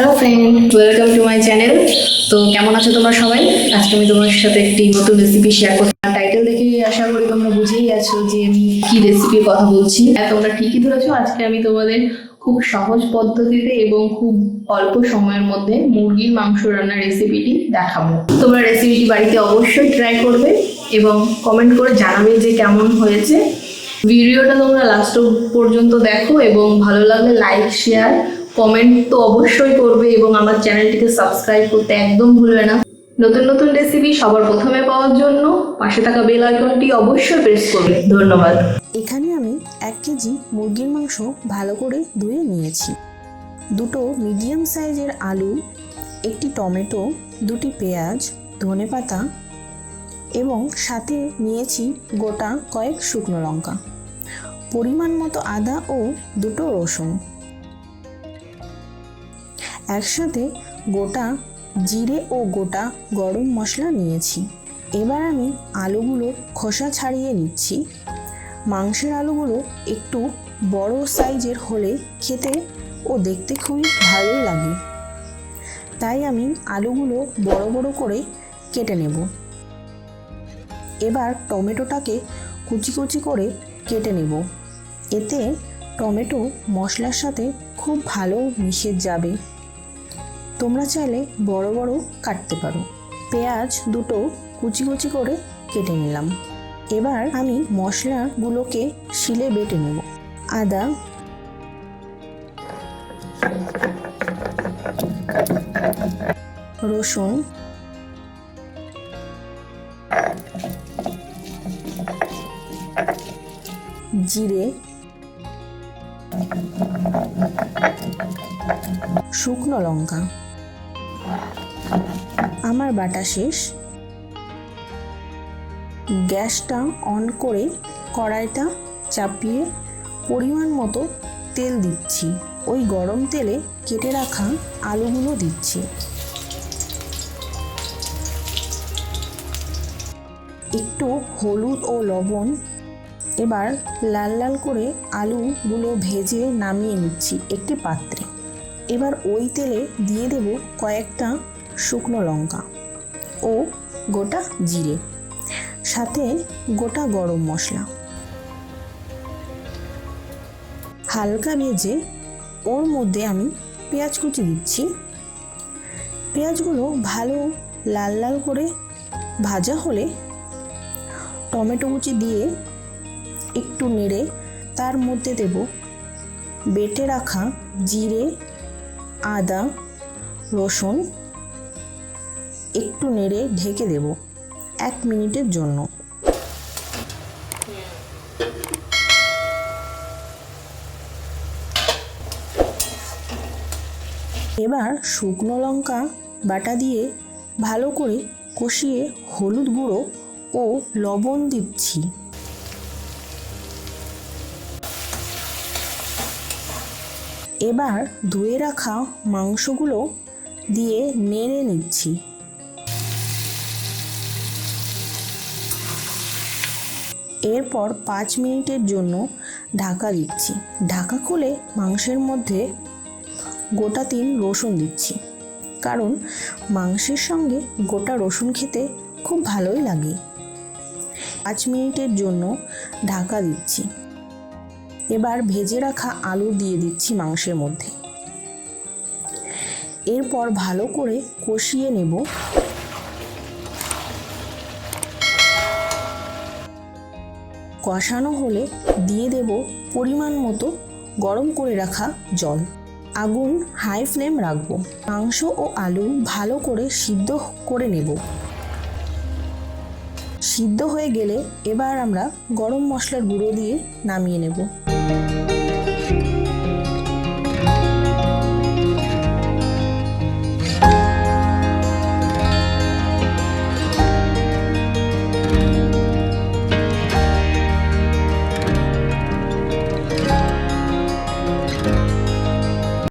Hello friend, welcome to my channel. তো কেমন আছো তোমরা সবাই? আজকে আমি তোমার সাথে একটি নতুন রেসিপি শেয়ার করছি। টাইটেল দেখে আশা করি তোমরা বুঝেই গেছো যে আমি কি রেসিপির কথা বলছি। তোমরা ঠিকই ধরেছো, আজকে আমি তোমাদের খুব সহজ পদ্ধতিতে এবং খুব অল্প সময়ের মধ্যে মুরগির মাংস রান্নার রেসিপিটি দেখাবো। তোমরা রেসিপিটি বাড়িতে অবশ্যই ট্রাই করবে এবং কমেন্ট করে জানাবে যে কেমন হয়েছে। ভিডিওটা তোমরা লাস্ট পর্যন্ত দেখো এবং ভালো লাগলে লাইক, শেয়ার, কমেন্ট তো অবশ্যই করবে এবং আমার চ্যানেলটিকে সাবস্ক্রাইব করতে একদম ভুলবে না। নতুন নতুন রেসিপি সবার প্রথমে পাওয়ার জন্য পাশে থাকা বেল আইকনটি অবশ্যই প্রেস করবে। ধন্যবাদ। এখানে আমি 1 কেজি মুরগির মাংস ভালো করে ধুয়ে নিয়েছি। 2টো মিডিয়াম সাইজের আলু, 1টি টমেটো, 2টি পেঁয়াজ, ধনেপাতা এবং সাথে নিয়েছি গোটা কয়েক শুকনো লঙ্কা, পরিমাণ মতো আদা ও 2টো রসুন। একসাথে গোটা জিরে ও গোটা গরম মশলা নিয়েছি। এবার আমি আলুগুলো খোসা ছাড়িয়ে নিচ্ছি। মাংসের আলুগুলো একটু বড় সাইজের হলে খেতে ও দেখতে খুবই ভালোই লাগে, তাই আমি আলুগুলো বড় বড় করে কেটে নেব। এবার টমেটোটাকে কুচি কুচি করে কেটে নেব। এতে টমেটো মশলার সাথে খুব ভালো মিশে যাবে। তোমরা চাইলে বড় বড় কাটতে পারো। পেঁয়াজ 2টো কুচি কুচি করে কেটে নিলাম। এবার আমি মশলাগুলোকে শিলে বেটে নেব। আদা, রসুন, জিরে, শুকনো লঙ্কা। আমার বাটা শেষ। গ্যাসটা অন করে কড়াইটা চাপিয়ে পরিমাণ মতো তেল দিচ্ছি। ওই গরম তেলে কেটে রাখা আলুগুলো দিচ্ছি। একটু হলুদ ও লবণ। এবার লাল লাল করে আলুগুলো ভেজে নামিয়ে নিচ্ছি একটি পাত্রে। এবার ওই তেলে দিয়ে দেব কয়েকটা শুকনো লঙ্কা ও গোটা জিরে, সাথে গোটা গরম মশলা। হালকা ভেজে ওর মধ্যে আমি পেঁয়াজ কুচি দিচ্ছি। পেঁয়াজগুলো ভালো লাল লাল করে ভাজা হলে টমেটো কুচি দিয়ে একটু নেড়ে তার মধ্যে দেব বেটে রাখা জিরে, আদা, রসুন। একটু নেড়ে ঢেকে দেব 1 মিনিটের জন্য। এবার শুকনো লঙ্কা বাটা দিয়ে ভালো করে কষিয়ে হলুদ গুঁড়ো ও লবণ দিচ্ছি। এবার ধুয়ে রাখা মাংসগুলো দিয়ে নেড়ে নিচ্ছি। এরপর 5 মিনিটের জন্য ঢাকা দিচ্ছি। ঢাকা খুলে মাংসের মধ্যে গোটা 3 রসুন দিচ্ছি, কারণ মাংসের সঙ্গে গোটা রসুন খেতে খুব ভালোই লাগে। 5 মিনিটের জন্য ঢাকা দিচ্ছি। এবার ভেজে রাখা আলু দিয়ে দিচ্ছি মাংসের মধ্যে। এরপর ভালো করে কষিয়ে নেব। কষানো হলে দিয়ে দেব পরিমাণ মতো গরম করে রাখা জল। আগুন হাই ফ্লেম রাখবো। মাংস ও আলু ভালো করে সিদ্ধ করে নেব। সিদ্ধ হয়ে গেলে এবার আমরা গরম মশলার গুঁড়ো দিয়ে নামিয়ে নেব।